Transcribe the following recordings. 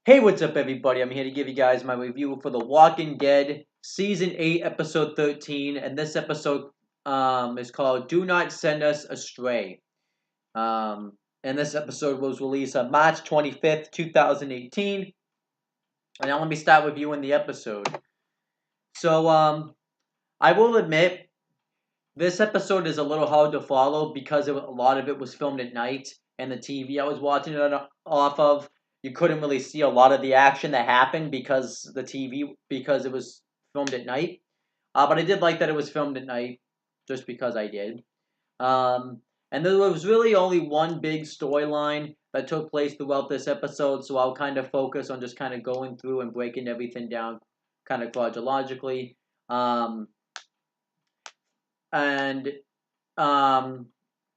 Hey, what's up, everybody? I'm here to give you guys my review for The Walking Dead Season 8, Episode 13, and this episode is called Do Not Send Us Astray. Um, and this episode was released on March 25th, 2018. And now let me start reviewing the episode. So, I will admit, this episode is a little hard to follow because a lot of it was filmed at night, and the TV I was watching it off of, you couldn't really see a lot of the action that happened because it was filmed at night. But I did like that it was filmed at night, just because I did. Um, and there was really only one big storyline that took place throughout this episode, so I'll kind of focus on just kind of going through and breaking everything down, kind of chronologically. Um, and um,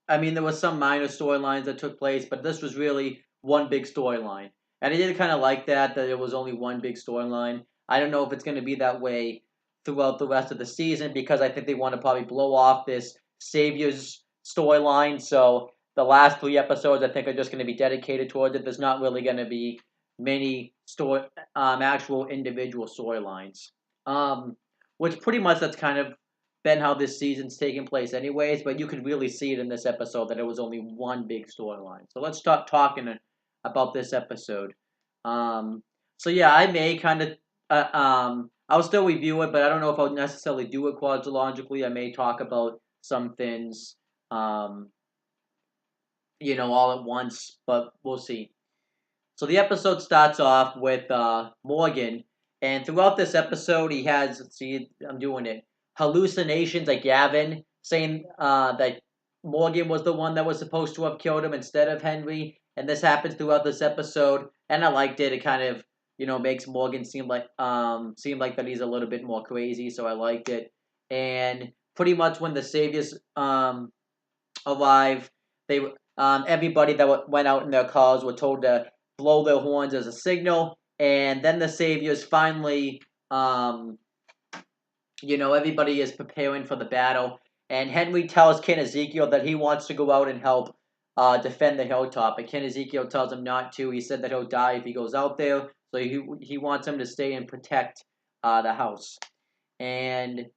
I mean, there was some minor storylines that took place, but this was really one big storyline. And I did kind of like that it was only one big storyline. I don't know if it's going to be that way throughout the rest of the season because I think they want to probably blow off this Saviors storyline. So the last three episodes, I think, are just going to be dedicated towards it. There's not really going to be many actual individual storylines. Um, which pretty much that's kind of been how this season's taking place anyways, but you could really see it in this episode that it was only one big storyline. So let's start talking about this episode. So yeah, I may kind of, I'll still review it, but I don't know if I'll necessarily do it chronologically. I may talk about some things, um, all at once, but we'll see. So the episode starts off with Morgan, and throughout this episode, he has, let's see, I'm doing it, hallucinations like Gavin, saying that Morgan was the one that was supposed to have killed him instead of Henry, and this happens throughout this episode, and I liked it. It kind of, makes Morgan seem like that he's a little bit more crazy, so I liked it. And pretty much when the Saviors arrive, they everybody that went out in their cars were told to blow their horns as a signal, and then the Saviors finally, everybody is preparing for the battle, and Henry tells Ken Ezekiel that he wants to go out and help defend the hilltop, and Ken Ezekiel tells him not to. He said that he'll die if he goes out there, so he wants him to stay and protect the house. And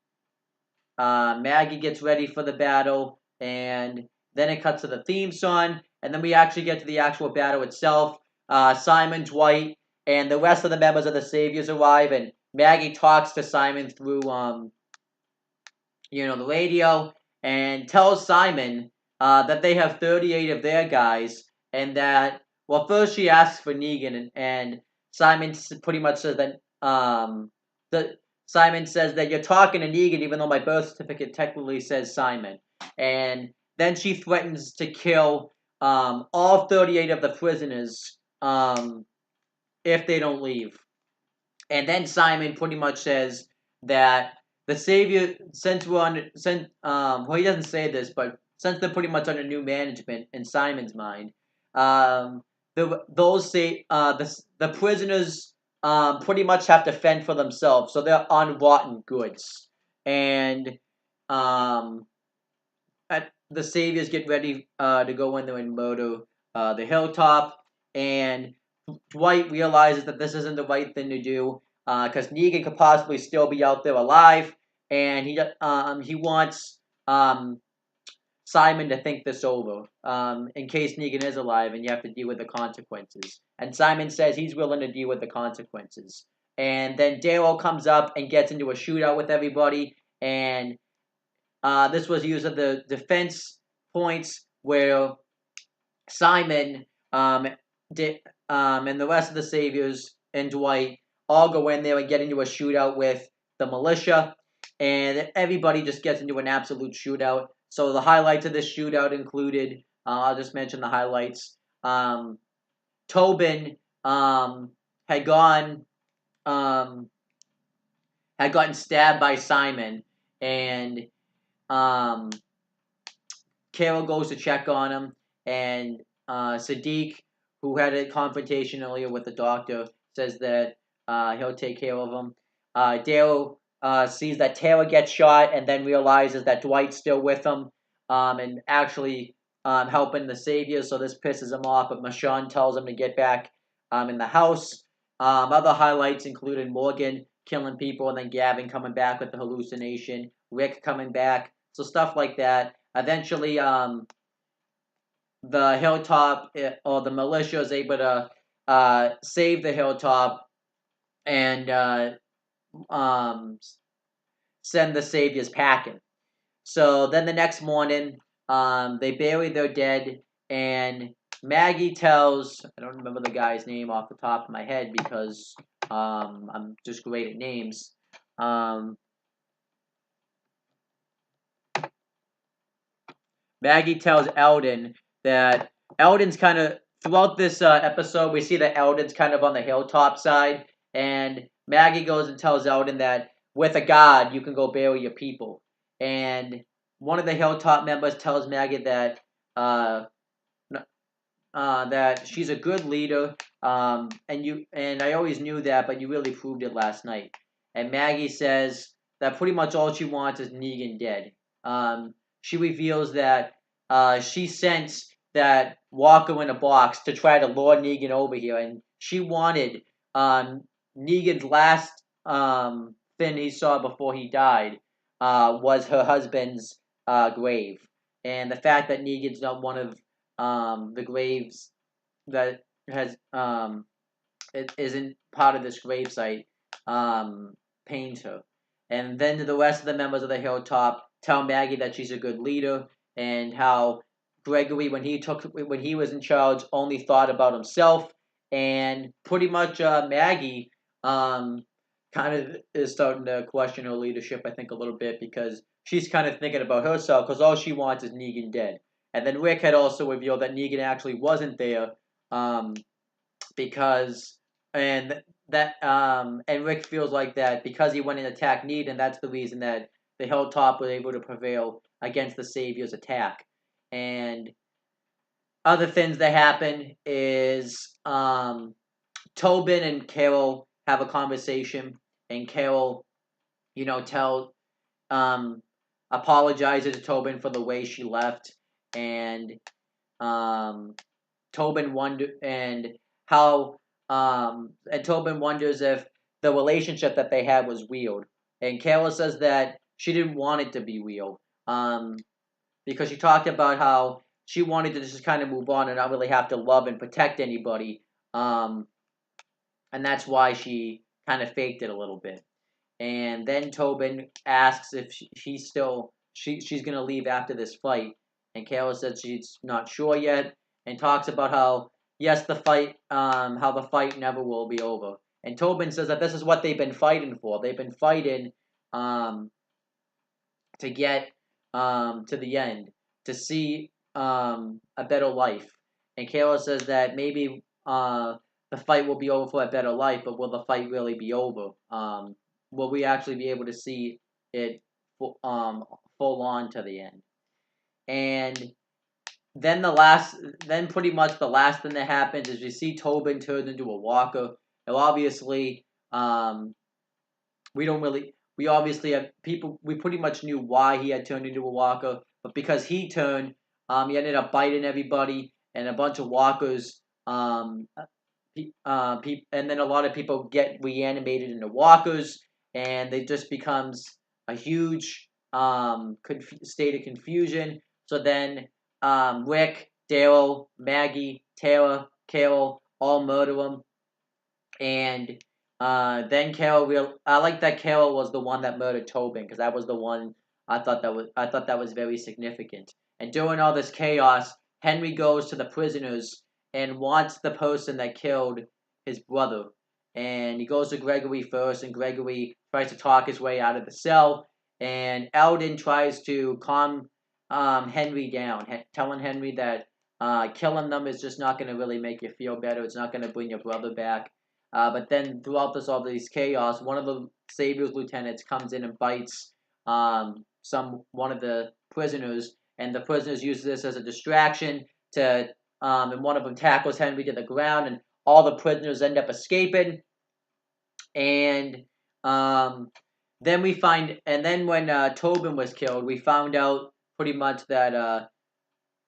Maggie gets ready for the battle, and then it cuts to the theme song, and then we actually get to the actual battle itself. Simon, Dwight, and the rest of the members of the Saviors arrive, and Maggie talks to Simon through, the radio, and tells Simon that they have 38 of their guys, and that, well, first she asks for Negan, and Simon pretty much says that, Simon says that you're talking to Negan even though my birth certificate technically says Simon. And then she threatens to kill all 38 of the prisoners if they don't leave. And then Simon pretty much says that the Savior, since we're on, well, he doesn't say this, but since they're pretty much under new management in Simon's mind, um, the prisoners pretty much have to fend for themselves, so they're on rotten goods, and um, the Saviors get ready to go in there and murder the hilltop, and Dwight realizes that this isn't the right thing to do because Negan could possibly still be out there alive, and he wants Simon to think this over in case Negan is alive and you have to deal with the consequences. And Simon says he's willing to deal with the consequences. And then Daryl comes up and gets into a shootout with everybody, and this was used at the defense points where Simon and the rest of the Saviors and Dwight all go in there and get into a shootout with the militia, and everybody just gets into an absolute shootout. So the highlights of this shootout included, I'll just mention the highlights. Tobin had gone had gotten stabbed by Simon, and um, Carol goes to check on him, and Sadiq, who had a confrontation earlier with the doctor, says that he'll take care of him. Dale sees that Taylor gets shot and then realizes that Dwight's still with him and actually helping the Saviors, so this pisses him off, but Michonne tells him to get back in the house. Other highlights included Morgan killing people and then Gavin coming back with the hallucination, Rick coming back, so stuff like that. Eventually, the hilltop or the militia is able to save the hilltop and um, send the saviors packing. So then the next morning, they bury their dead, and Maggie tells, I don't remember the guy's name off the top of my head because I'm just great at names. Maggie tells Eldon that Eldon's kind of, throughout this episode, we see that Eldon's kind of on the hilltop side, and Maggie goes and tells Eldon that with a god, you can go bury your people. And one of the hilltop members tells Maggie uh, that she's a good leader, and I always knew that, but you really proved it last night. And Maggie says that pretty much all she wants is Negan dead. She reveals that she sent that Walker in a box to try to lure Negan over here, and she wanted Negan's last thing he saw before he died was her husband's grave, and the fact that Negan's not one of the graves that has it isn't part of this gravesite pains her. And then the rest of the members of the hilltop tell Maggie that she's a good leader and how Gregory, when he was in charge, only thought about himself, and pretty much Maggie kind of is starting to question her leadership, I think, a little bit because she's kind of thinking about herself because all she wants is Negan dead. And then Rick had also revealed that Negan actually wasn't there um, because and and Rick feels like that because he went and attacked Negan, and that's the reason that the Hilltop was able to prevail against the Savior's attack. And other things that happen is Tobin and Carol have a conversation, and Carol, tell apologizes to Tobin for the way she left, and um, Tobin Tobin wonders if the relationship that they had was real, and Carol says that she didn't want it to be real, because she talked about how she wanted to just kind of move on and not really have to love and protect anybody, and that's why she kind of faked it a little bit. And then Tobin asks if she's gonna leave after this fight, and Kayla says she's not sure yet, and talks about how yes how the fight never will be over. And Tobin says that this is what they've been fighting for. They've been fighting to get to the end, to see a better life. And Kayla says that maybe the fight will be over for a better life, but will the fight really be over? Will we actually be able to see it full on to the end? And then pretty much the last thing that happens is we see Tobin turned into a walker. Now, obviously, we obviously have people, we pretty much knew why he had turned into a walker, but because he turned, he ended up biting everybody, and a bunch of walkers, and then a lot of people get reanimated into walkers, and it just becomes a huge state of confusion. So then Rick, Daryl, Maggie, Taylor, Carol all murder him, and then Carol I like that Carol was the one that murdered Tobin because that was the one I thought that was very significant. And during all this chaos, Henry goes to the prisoners and wants the person that killed his brother. And he goes to Gregory first, and Gregory tries to talk his way out of the cell. And Eldon tries to calm Henry down, telling Henry that killing them is just not going to really make you feel better. It's not going to bring your brother back. But then throughout all these chaos, one of the Savior's lieutenants comes in and bites one of the prisoners, and the prisoners use this as a distraction to and one of them tackles Henry to the ground, and all the prisoners end up escaping. And then when Tobin was killed, we found out pretty much that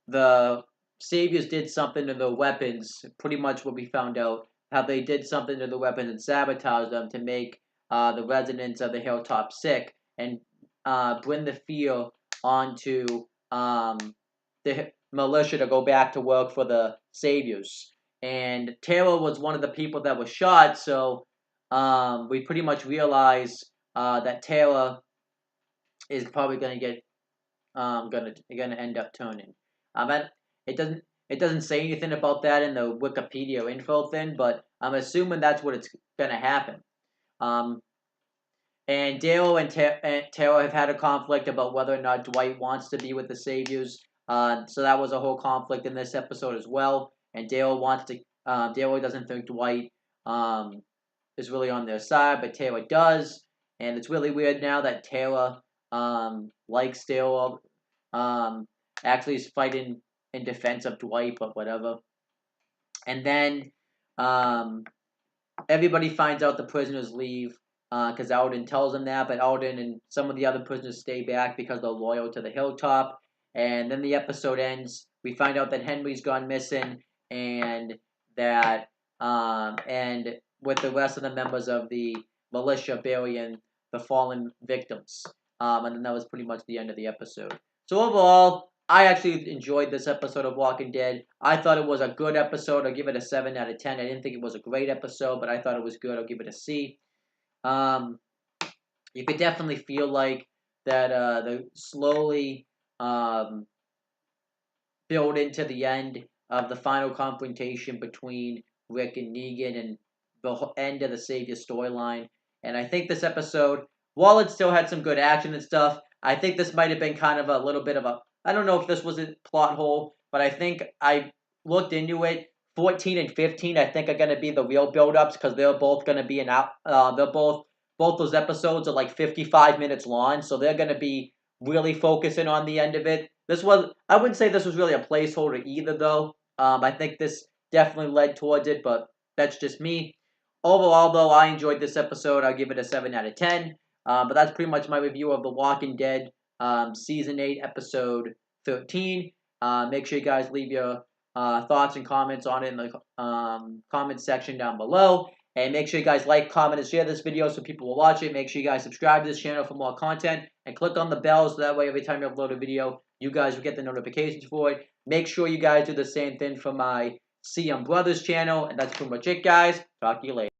the Saviors did something to their weapons. Pretty much what we found out. how they did something to the weapons and sabotaged them to make the residents of the hilltop sick and bring the fear onto the militia to go back to work for the saviors. And Taylor was one of the people that was shot, so we pretty much realized that Taylor is probably going to get gonna end up turning. And it doesn't say anything about that in the Wikipedia info thing, but I'm assuming that's what it's gonna happen. Um, and Dale and Taylor have had a conflict about whether or not Dwight wants to be with the Saviors. So that was a whole conflict in this episode as well. And Dale wants to. Dale doesn't think Dwight is really on their side, but Taylor does. And it's really weird now that Taylor likes Dale. Actually is fighting in defense of Dwight, but whatever. And then everybody finds out the prisoners leave because Alden tells them that, but Alden and some of the other prisoners stay back because they're loyal to the hilltop. And then the episode ends. We find out that Henry's gone missing, and that and with the rest of the members of the militia burying the fallen victims. And then that was pretty much the end of the episode. So overall, I actually enjoyed this episode of Walking Dead. I thought it was a good episode. I'll give it a 7 out of 10. I didn't think it was a great episode, but I thought it was good. I'll give it a C. You could definitely feel like that the slowly build into the end of the final confrontation between Rick and Negan and the end of the Savior storyline. And I think this episode, while it still had some good action and stuff, I think this might have been kind of a little bit of a, I don't know if this was a plot hole, but I think I looked into it. 14 and 15, I think, are going to be the real build-ups because they're both going to be they're both those episodes are like 55 minutes long, so they're going to be really focusing on the end of it. I wouldn't say this was really a placeholder either, though. I think this definitely led towards it, but that's just me. Overall, though, I enjoyed this episode. I'll give it a 7 out of 10. But that's pretty much my review of The Walking Dead Season 8, Episode 13. Make sure you guys leave your thoughts and comments on it in the comment section down below. And make sure you guys like, comment, and share this video so people will watch it. Make sure you guys subscribe to this channel for more content. And click on the bell so that way every time you upload a video, you guys will get the notifications for it. Make sure you guys do the same thing for my CM Brothers channel. And that's pretty much it, guys. Talk to you later.